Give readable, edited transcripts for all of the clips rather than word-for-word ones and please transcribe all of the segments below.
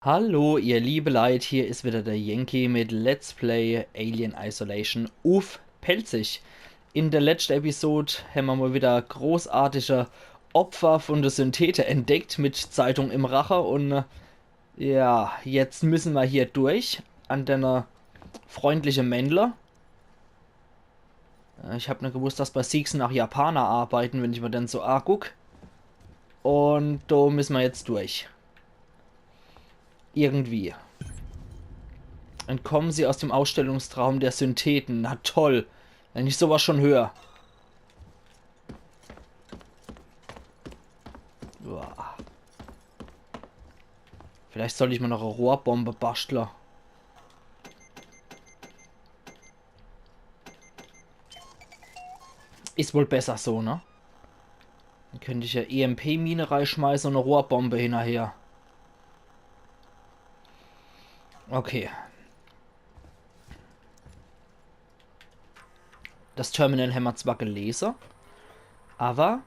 Hallo, ihr liebe Leid, hier ist wieder der Yankee mit Let's Play Alien Isolation auf Pelzig. In der letzten Episode haben wir mal wieder großartige Opfer von der Synthete entdeckt mit Zeitung im Rache und ja, jetzt müssen wir hier durch an den freundlichen Männler. Ich habe nicht gewusst, dass bei Sikhs nach Japaner arbeiten, wenn ich mir dann so guck. Und da müssen wir jetzt durch. Irgendwie. Entkommen sie aus dem Ausstellungstraum der Syntheten. Na toll. Wenn ich sowas schon höre. Uah. Vielleicht sollte ich mal noch eine Rohrbombe basteln. Ist wohl besser so, ne? Dann könnte ich ja EMP-Mine reinschmeißen und eine Rohrbombe hinterher. Okay. Das Terminal haben wir zwar gelesen, aber...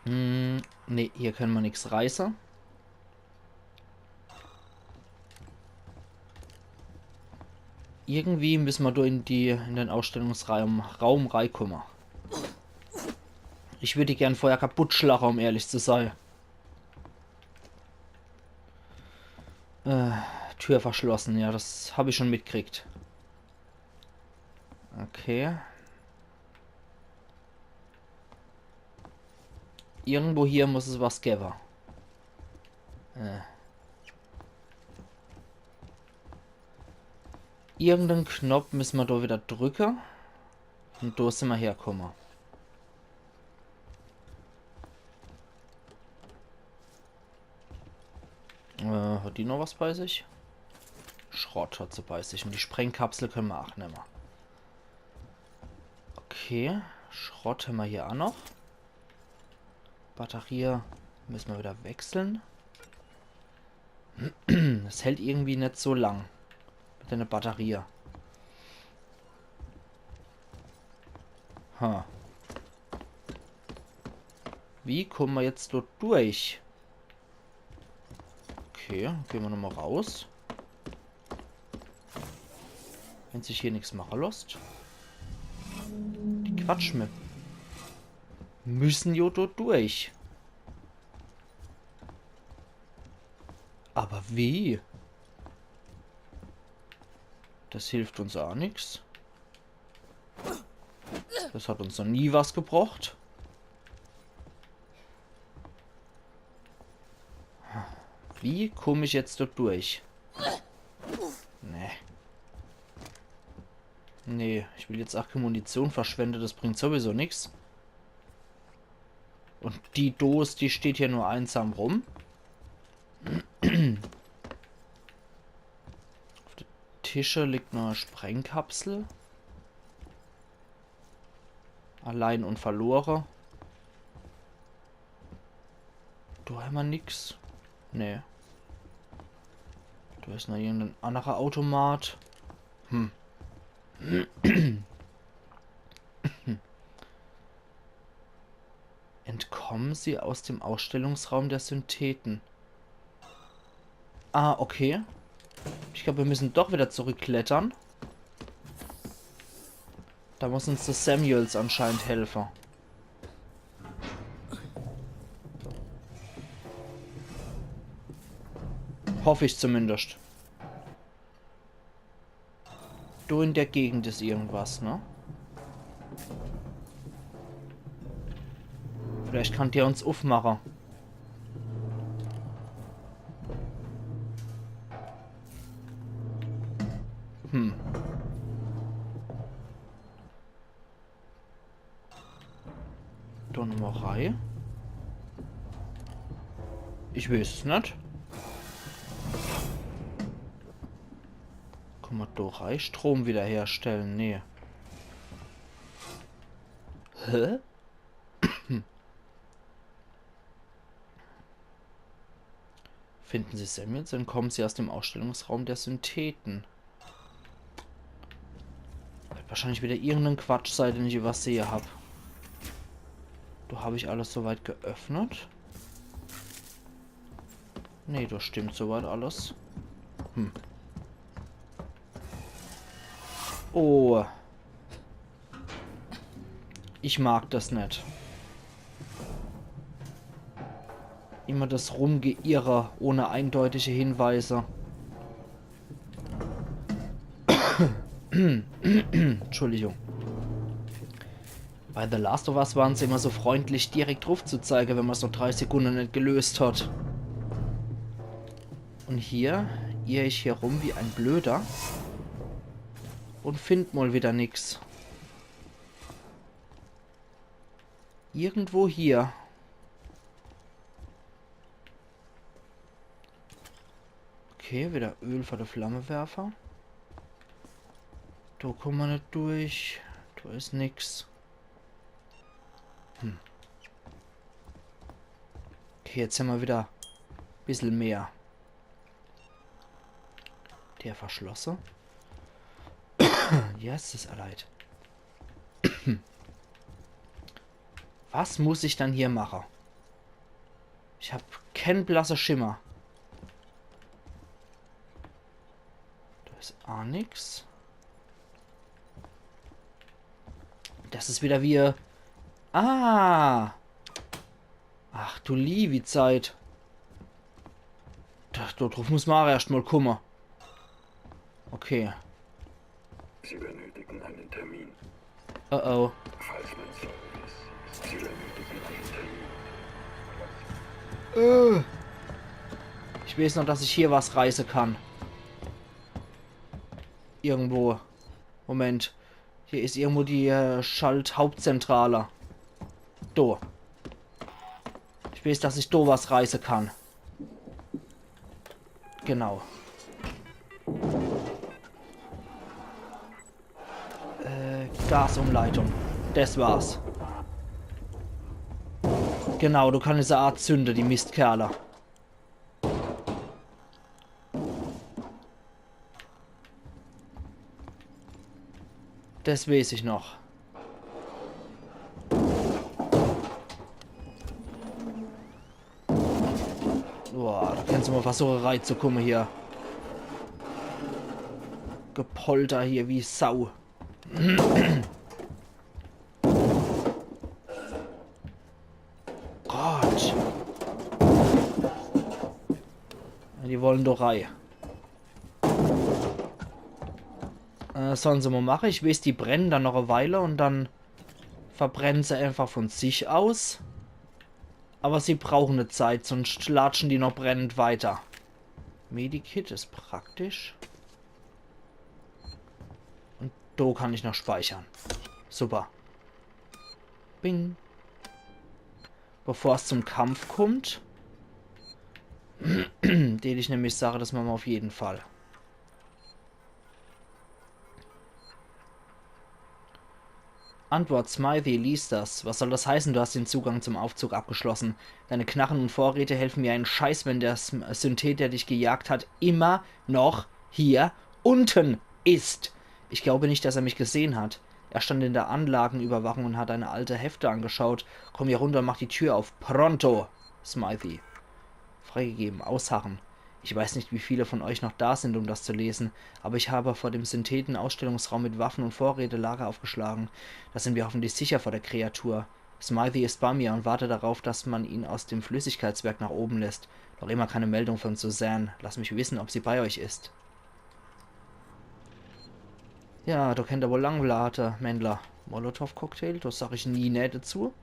ne, hier können wir nichts reißen. Irgendwie müssen wir da in den Ausstellungsraum reinkommen. Ich würde die gern vorher kaputt schlagen, um ehrlich zu sein. Tür verschlossen, ja, das habe ich schon mitgekriegt. Okay. Irgendwo hier muss es was geben. Irgendeinen Knopf müssen wir da wieder drücken. Und da sind wir herkommen. Hat die noch was bei sich? Schrott hat sie bei sich. Und die Sprengkapsel können wir auch nehmen. Okay. Schrott haben wir hier auch noch. Batterie müssen wir wieder wechseln. Das hält irgendwie nicht so lang. Mit einer Batterie. Ha. Wie kommen wir jetzt dort durch? Okay, gehen wir nochmal raus. Wenn sich hier nichts machen lässt. Die Quatsch mit. Müssen jo dort durch. Aber wie? Das hilft uns auch nichts. Das hat uns noch nie was gebracht. Wie komme ich jetzt dort durch? Nee. Nee, ich will jetzt auch keine Munition verschwenden, das bringt sowieso nichts. Und die Dose, die steht hier nur einsam rum. Auf den Tische liegt noch eine Sprengkapsel. Allein und verloren. Da haben wir nix. Nee. Da ist noch irgendein anderer Automat. Entkommen Sie aus dem Ausstellungsraum der Syntheten. Ah, okay. Ich glaube, wir müssen doch wieder zurückklettern. Da muss uns der Samuels anscheinend helfen. Hoffe ich zumindest. Du in der Gegend ist irgendwas, ne? Vielleicht kann der uns aufmachen. Da nochmal rein. Ich weiß es nicht. Kann man da rein Strom wiederherstellen? Nee. Hä? Finden Sie Samuels, dann kommen Sie aus dem Ausstellungsraum der Syntheten. Wird wahrscheinlich wieder irgendein Quatsch sein, den ich übersehe habe. Da habe ich alles soweit geöffnet. Nee, das stimmt soweit alles. Hm. Oh. Ich mag das nicht. Immer das Rumgeirre ohne eindeutige Hinweise. Entschuldigung. Bei The Last of Us waren sie immer so freundlich, direkt drauf zu zeigen, wenn man es noch 3 Sekunden nicht gelöst hat. Und hier irre ich hier rum wie ein Blöder. Und find mal wieder nix. Irgendwo hier. Okay, wieder Öl für den Flammenwerfer. Da kommen wir nicht durch. Da ist nix. Okay, jetzt haben wir wieder ein bisschen mehr. Der verschlossen. Ja, es ist leid. Was muss ich dann hier machen? Ich habe keinen blassen Schimmer. Da ist auch nix. Das ist wieder wie... Ah! Ach du liebe Zeit. Darauf muss man erst mal kommen. Okay. Sie benötigen einen Termin. Oh oh. Falls mein Service. Sie benötigen einen Termin. Ich weiß noch, dass ich hier was reißen kann. Irgendwo. Moment. Hier ist irgendwo die Schalthauptzentrale. Do. Ich weiß, dass ich do was reißen kann. Genau. Gasumleitung. Das war's. Genau, du kannst eine Art zünden, die Mistkerle. Das weiß ich noch. Boah, da kannst du mal versuchen reinzukommen hier. Gepolter hier wie Sau. Gott. Die wollen doch rein. Sollen sie mal machen. Ich weiß, die brennen dann noch eine Weile und dann verbrennen sie einfach von sich aus. Aber sie brauchen eine Zeit, sonst latschen die noch brennend weiter. Medikit ist praktisch. Und da kann ich noch speichern. Super. Bing. Bevor es zum Kampf kommt, den ich nämlich sage, das machen wir auf jeden Fall. Antwort, Smythe, lies das. Was soll das heißen? Du hast den Zugang zum Aufzug abgeschlossen. Deine Knarren und Vorräte helfen mir einen Scheiß, wenn der Synthet, der dich gejagt hat, immer noch hier unten ist. Ich glaube nicht, dass er mich gesehen hat. Er stand in der Anlagenüberwachung und hat eine alte Hefte angeschaut. Komm hier runter und mach die Tür auf. Pronto, Smythe. Freigegeben. Ausharren. Ich weiß nicht, wie viele von euch noch da sind, um das zu lesen, aber ich habe vor dem Syntheten-Ausstellungsraum mit Waffen und Vorräte Lager aufgeschlagen. Da sind wir hoffentlich sicher vor der Kreatur. Smythe ist bei mir und warte darauf, dass man ihn aus dem Flüssigkeitswerk nach oben lässt. Noch immer keine Meldung von Suzanne. Lass mich wissen, ob sie bei euch ist. Ja, da kennt er wohl Langblate, Mändler. Molotow-Cocktail, das sag ich nie näher dazu.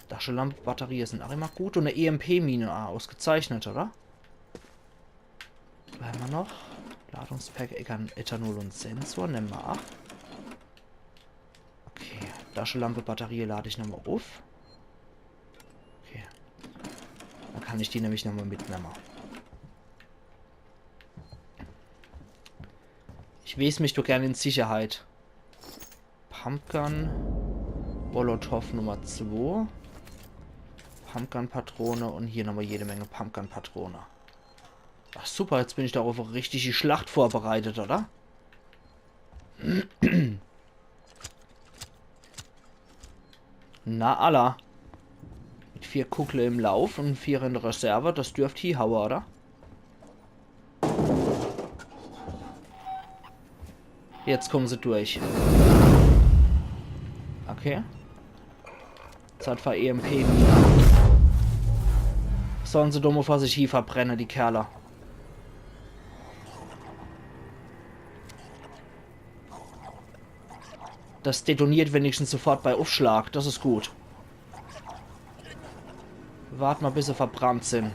Taschenlampe, Batterie sind auch immer gut. Und eine EMP-Mine, ausgezeichnet, oder? Was haben wir noch? Ladungspack, Ethanol und Sensor, nehmen wir ab. Okay, Taschenlampe, Batterie lade ich nochmal auf. Okay. Dann kann ich die nämlich nochmal mitnehmen. Ich weiß mich doch gerne in Sicherheit. Pumpgun, Molotow Nummer 2. Pumpgun-Patrone und hier nochmal jede Menge Pumpgun-Patrone. Ach super, jetzt bin ich darauf auf richtig die Schlacht vorbereitet, oder? Na Allah. Mit 4 Kuckle im Lauf und 4 in der Reserve. Das dürfte hier hauen, oder? Jetzt kommen sie durch. Okay. Zeit für EMP. Sollen sie dumm vor sich hier verbrennen, die Kerle. Das detoniert wenigstens sofort bei Aufschlag. Das ist gut. Warten mal, bis sie verbrannt sind.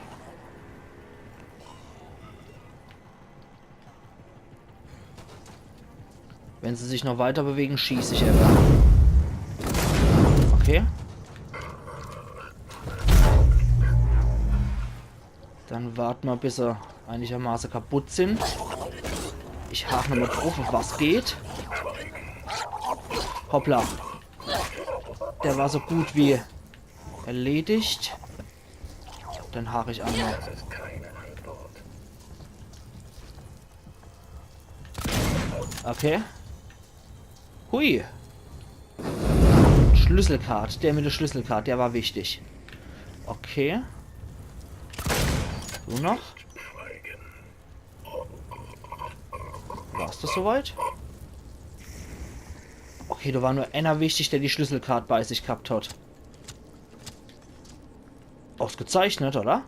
Wenn sie sich noch weiter bewegen, schieße ich etwa. Okay. Dann warten wir, bis sie einigermaßen kaputt sind. Ich hake nochmal drauf, auf was geht. Hoppla. Der war so gut wie erledigt. Dann hake ich einmal. Okay. Hui. Schlüsselcard. Der mit der Schlüsselcard, der war wichtig. Okay. So noch. War es das soweit? Okay, da war nur einer wichtig, der die Schlüsselcard bei sich gehabt hat. Ausgezeichnet, oder?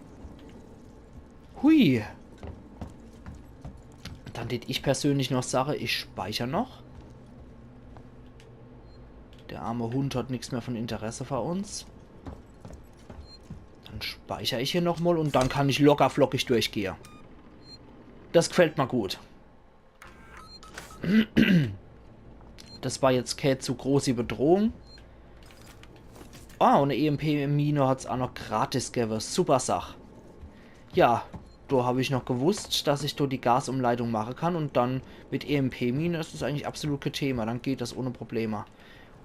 Hui. Dann tät ich persönlich noch sage, ich speichere noch. Der arme Hund hat nichts mehr von Interesse für uns. Dann speichere ich hier nochmal und dann kann ich locker flockig durchgehen. Das gefällt mir gut. Das war jetzt keine zu große Bedrohung. Ah, und eine EMP-Mine hat es auch noch gratis gegeben. Super Sache. Ja, da habe ich noch gewusst, dass ich dort die Gasumleitung machen kann. Und dann mit EMP-Mine ist das eigentlich absolut kein Thema. Dann geht das ohne Probleme.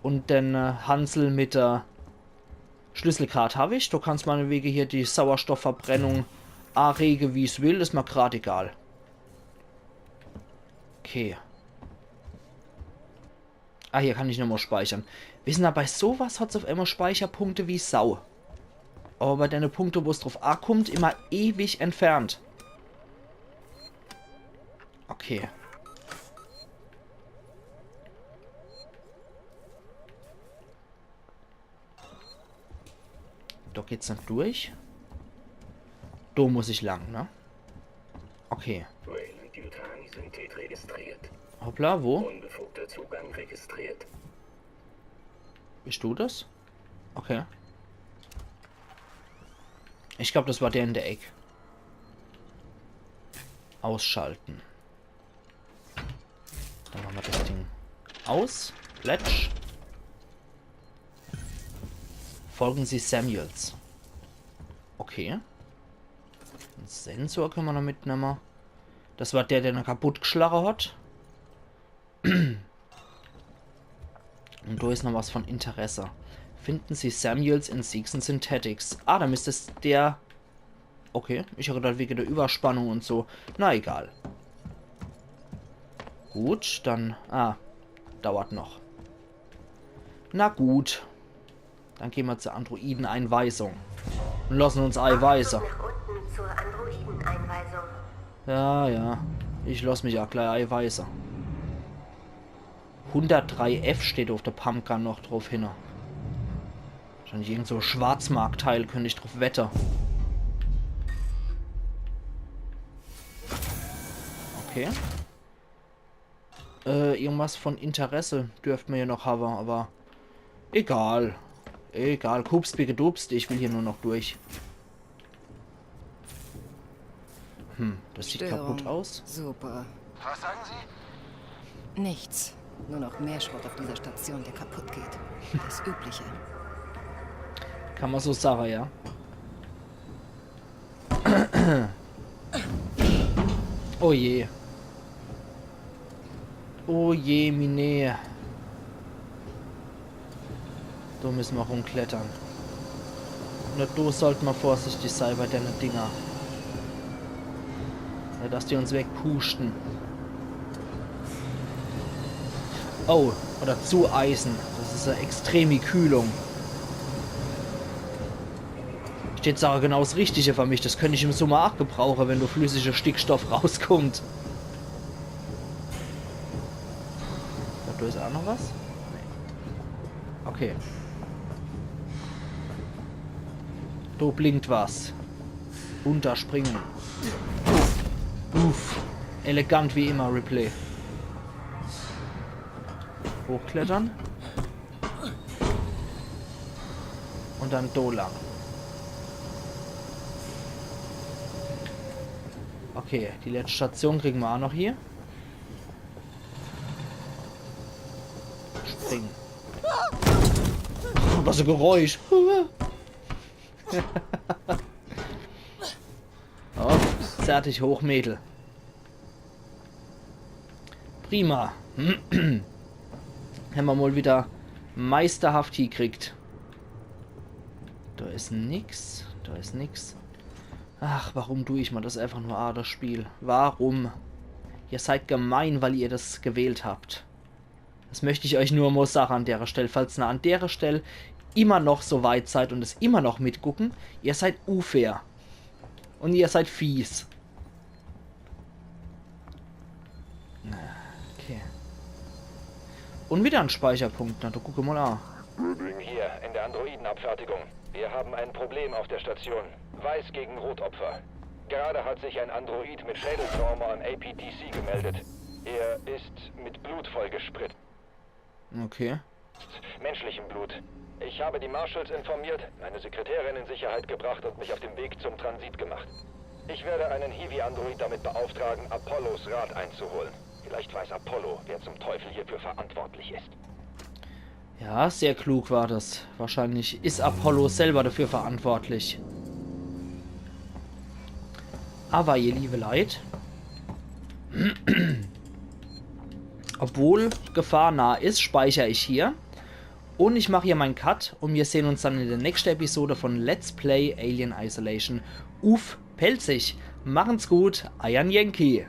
Und den Hansel mit der Schlüsselcard habe ich. Du kannst meinetwegen hier die Sauerstoffverbrennung anregen, wie es will. Ist mir gerade egal. Okay. Ah, hier kann ich nochmal speichern. Wissen aber, bei sowas hat es auf einmal Speicherpunkte wie Sau. Aber bei deinen Punkte, wo es drauf ankommt, immer ewig entfernt. Okay. Da geht's nicht durch. Da muss ich lang, ne? Okay. Wayland Yutani Synthet registriert. Hoppla, wo? Unbefugter Zugang registriert. Bist du das? Okay. Ich glaube, das war der in der Ecke. Ausschalten. Dann machen wir das Ding aus. Plätsch. Folgen Sie Samuels. Okay. Einen Sensor können wir noch mitnehmen. Das war der, der noch kaputt geschlagen hat. Und da ist noch was von Interesse. Finden Sie Samuels in Seegson Synthetics. Ah, dann ist es der... Okay, ich habe gedacht, wegen der Überspannung und so. Na, egal. Gut, dann... Ah, dauert noch. Na gut. Dann gehen wir zur Androiden-Einweisung. Und lassen uns einweisen. Ja, ja. Ich lasse mich auch gleich einweisen. 103F steht auf der Pumpgun noch drauf hin. Wahrscheinlich irgend so Schwarzmarktteil, könnte ich drauf wetten. Okay. Irgendwas von Interesse dürften wir hier noch haben, aber egal. Egal, Kupst wie gedubst, ich will hier nur noch durch. Das sieht kaputt aus. Super. Was sagen Sie? Nichts. Nur noch mehr Schrott auf dieser Station, der kaputt geht. Das Übliche. Kann man so sagen, ja. Oh je. Oh je, Mine. Da müssen wir rumklettern. Nur da sollten wir vorsichtig sein bei den Dinger. Ja, dass die uns wegpusten. Oh, oder zu Eisen. Das ist eine extreme Kühlung. Steht Sache genau das Richtige für mich. Das könnte ich im Sommer auch gebrauchen, wenn du flüssiger Stickstoff rauskommt. Da ist auch noch was? Nee. Okay. Da blinkt was. Runterspringen. Uff. Elegant wie immer, Ripley. Hochklettern. Und dann do lang. Okay, die letzte Station kriegen wir auch noch hier. Springen. Oh, was ein Geräusch. Oh, fertig, Hochmädel. Prima. Haben wir mal wieder meisterhaft gekriegt. Da ist nix. Da ist nix. Ach, warum tue ich mal das einfach nur das Spiel? Warum? Ihr seid gemein, weil ihr das gewählt habt. Das möchte ich euch nur mal sagen an der Stelle. Falls ihr an der Stelle immer noch so weit seid und es immer noch mitgucken, ihr seid unfair. Und ihr seid fies. Okay. Und wieder ein Speicherpunkt. Na, du guck mal an. Hier, in der Androidenabfertigung. Wir haben ein Problem auf der Station. Weiß gegen Rotopfer. Gerade hat sich ein Android mit Schädeltrauma am APDC gemeldet. Er ist mit Blut vollgespritzt. Okay. Menschlichem Blut. Ich habe die Marshals informiert, meine Sekretärin in Sicherheit gebracht und mich auf dem Weg zum Transit gemacht. Ich werde einen Hiwi-Android damit beauftragen, Apollos Rat einzuholen. Vielleicht weiß Apollo, wer zum Teufel hierfür verantwortlich ist. Ja, sehr klug war das. Wahrscheinlich ist Apollo selber dafür verantwortlich. Aber ihr liebe Leid, obwohl Gefahr nah ist, speichere ich hier. Und ich mache hier meinen Cut und wir sehen uns dann in der nächsten Episode von Let's Play Alien Isolation. Uff, pelzig. Machen's gut, Ian Yankee.